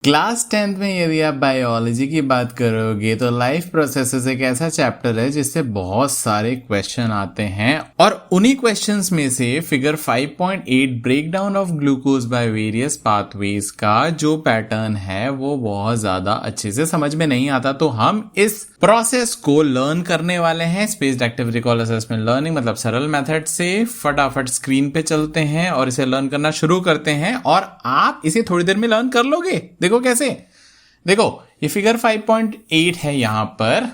Class 10th में यदि आप बायोलॉजी की बात करोगे तो लाइफ प्रोसेसेस एक ऐसा चैप्टर है जिससे बहुत सारे क्वेश्चन आते हैं और उन्हीं क्वेश्चंस में से figure 5.8 break down of glucose by various pathways का जो पैटर्न है वो बहुत ज्यादा अच्छे से समझ में नहीं आता। तो हम इस प्रोसेस को लर्न करने वाले हैं spaced active recall assessment learning मतलब सरल मेथड से। फटाफट स्क्रीन पे चलते हैं और इसे लर्न करना शुरू करते हैं और आप इसे थोड़ी देर में लर्न कर लोगे। देखो कैसे, देखो ये फिगर 5.8 है। यहां पर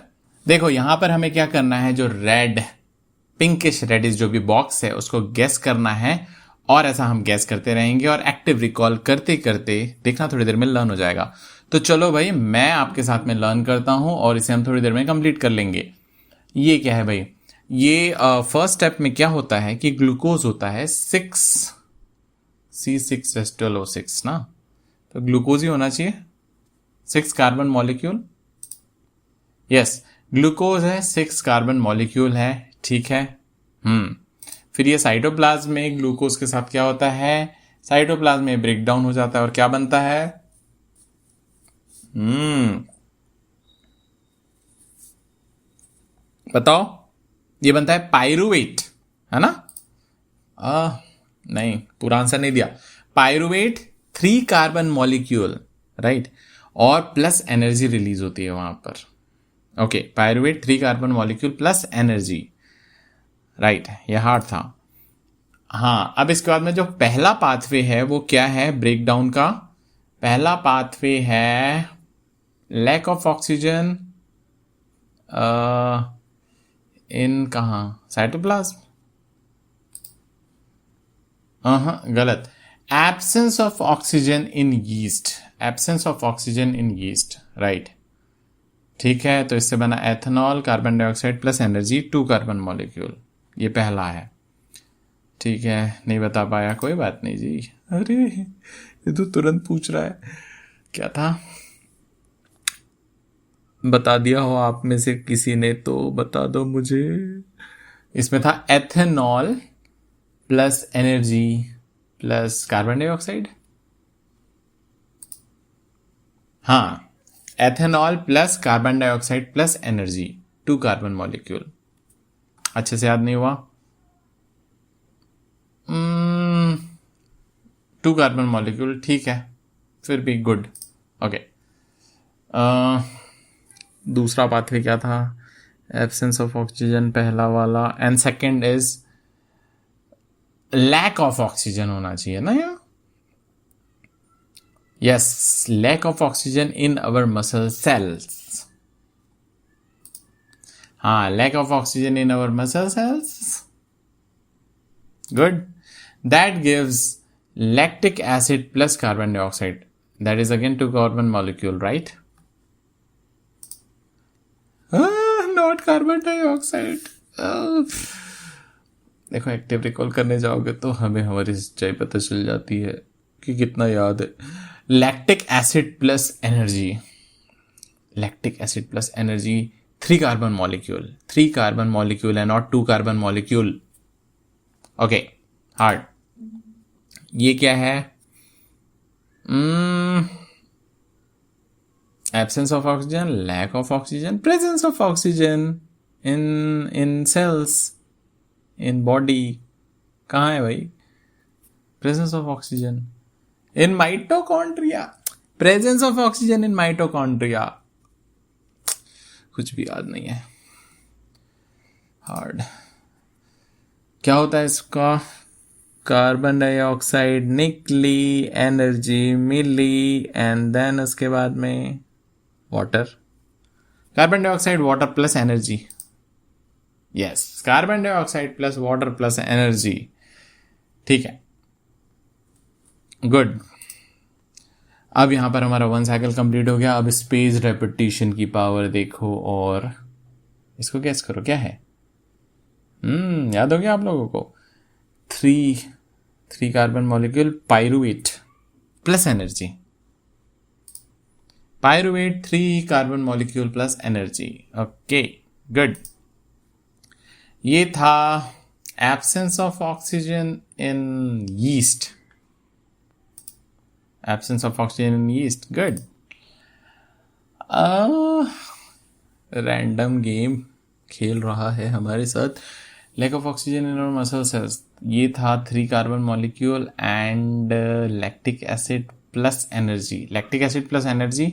देखो, यहां पर हमें क्या करना है, जो रेड पिंकिश रेडिश जो भी बॉक्स है उसको गैस करना है और ऐसा हम गैस करते रहेंगे और एक्टिव रिकॉल करते करते देखना थोड़ी देर में लर्न हो जाएगा। तो चलो भाई, मैं आपके साथ में लर्न करता हूं और इसे हम थोड़ी देर में कंप्लीट कर लेंगे। ये क्या है भाई, ये फर्स्ट स्टेप में क्या होता है कि ग्लूकोज होता है 6C6H12O6 ना, तो ग्लूकोज ही होना चाहिए, 6 कार्बन मॉलिक्यूल। यस, ग्लूकोज है, 6 कार्बन मॉलिक्यूल है, ठीक है। फिर ये साइटोप्लाज्म में ग्लूकोज के साथ क्या होता है, साइटोप्लाज्म में ब्रेक डाउन हो जाता है और क्या बनता है, बताओ, ये बनता है पायरुवेट, है ना। नहीं, पूरा आंसर नहीं दिया। पायरुवेट 3 कार्बन मॉलिक्यूल, राइट, और प्लस एनर्जी रिलीज होती है वहां पर। Okay, pyruvate 3 carbon molecule plus energy, right, यह हार्ड था। हाँ, अब इसके बाद में जो पहला पाथवे है वो क्या है ब्रेक डाउन का, पहला पाथवे है लैक ऑफ ऑक्सीजन इन कहा, साइटोप्लाज्म, गलत, absence of oxygen in yeast, absence of oxygen in yeast, right, ठीक है। तो इससे बना ethanol, carbon dioxide plus energy, 2 carbon molecule, ये पहला है, ठीक है। नहीं बता पाया, कोई बात नहीं जी। अरे ये तो तुरंत पूछ रहा है, क्या था, बता दिया हो आप में से किसी ने तो बता दो मुझे। इसमें था ethanol plus energy plus carbon dioxide, हाँ, ethanol plus carbon dioxide plus energy, 2 carbon molecule. अच्छे से याद नहीं हुआ, 2 कार्बन मॉलिक्यूल, ठीक है, फिर भी गुड। ओके, दूसरा पाथवे क्या था, एब्सेंस ऑफ ऑक्सीजन पहला वाला, and second is lack of oxygen होना चाहिए ना यार। Yes, lack of oxygen in our muscle cells, हाँ, lack of oxygen in our muscle cells, good, that gives lactic acid plus carbon dioxide, that is again 2 carbon molecule, right? Not carbon dioxide. देखो, active recall करने जाओगे तो हमें हमारी सच्चाई पता चल जाती है कि कितना याद है। Lactic acid plus energy, lactic acid plus energy, 3 carbon molecule, 3 carbon molecule है, not 2 carbon molecule. Okay, hard, ये क्या है, absence of oxygen, lack of oxygen, presence of oxygen in cells, in body, कहाँ है भाई presence of oxygen, in mitochondria, presence of oxygen in mitochondria, कुछ भी याद नहीं है, हार्ड। क्या होता है इसका, कार्बन डाइऑक्साइड निकली, एनर्जी मिली, एंड देन उसके बाद में water, carbon dioxide water plus energy, yes, carbon dioxide plus water plus energy, ठीक है, गुड। अब यहां पर हमारा 1 साइकिल कंप्लीट हो गया। अब स्पेस रेपिटेशन की पावर देखो और इसको गैस करो क्या है, याद हो गया आप लोगों को, 3 carbon molecule, pyruvate plus energy, pyruvate 3 carbon molecule plus energy, okay, good. ये था absence of oxygen in yeast, absence of oxygen in yeast, good. Random game खेल रहा है हमारे साथ। Lack of oxygen in our muscle cells, ये था 3 carbon molecule and lactic acid plus energy. Lactic acid plus energy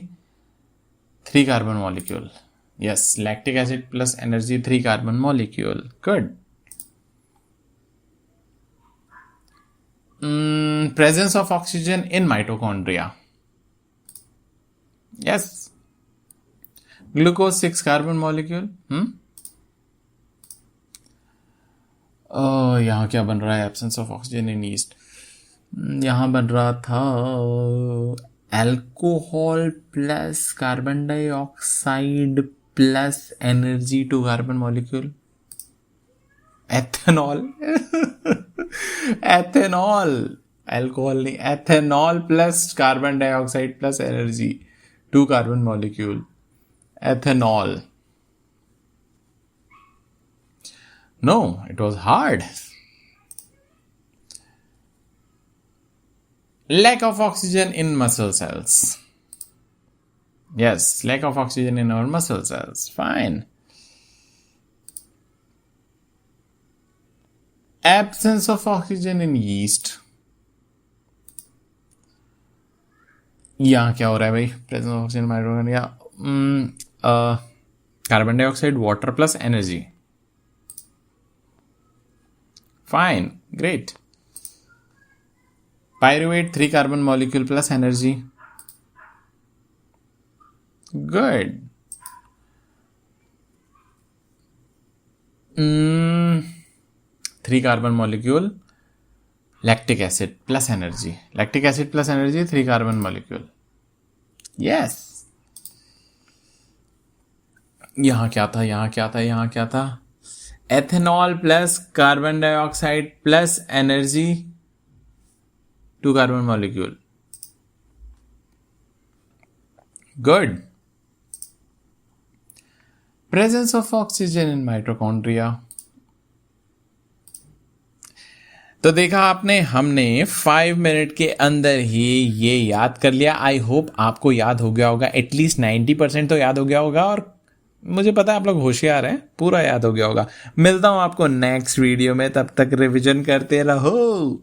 3 carbon molecule. Yes, lactic acid plus energy 3 carbon molecule, good. Presence of oxygen in mitochondria. Yes. Glucose 6 carbon molecule. यहाँ क्या बन रहा है? Absence of oxygen in yeast. यहाँ बन रहा था alcohol plus carbon dioxide plus energy 2 carbon molecule. Ethanol ethanol, alcohol नहीं, ethanol plus carbon dioxide plus energy 2 carbon molecule, ethanol. No, it was hard. Lack of oxygen in muscle cells. Yes, lack of oxygen in our muscle cells, fine. Absence of oxygen in yeast. यहाँ क्या हो रहा है भाई? Presence of oxygen in mitochondria. Carbon dioxide, water plus energy. Fine, great. Pyruvate 3 carbon molecule plus energy. Good. 3 carbon molecule, lactic acid plus energy. Lactic acid plus energy 3 carbon molecule. Yes. यहाँ क्या था? यहाँ क्या था? यहाँ क्या था? Ethanol plus carbon dioxide plus energy 2 carbon molecule, good. Presence of oxygen in mitochondria. तो देखा आपने, हमने 5 मिनट के अंदर ही ये याद कर लिया। आई होप आपको याद हो गया होगा, एटलीस्ट 90% तो याद हो गया होगा, और मुझे पता है आप लोग होशियार हैं, पूरा याद हो गया होगा। मिलता हूं आपको नेक्स्ट वीडियो में, तब तक रिवीजन करते रहो।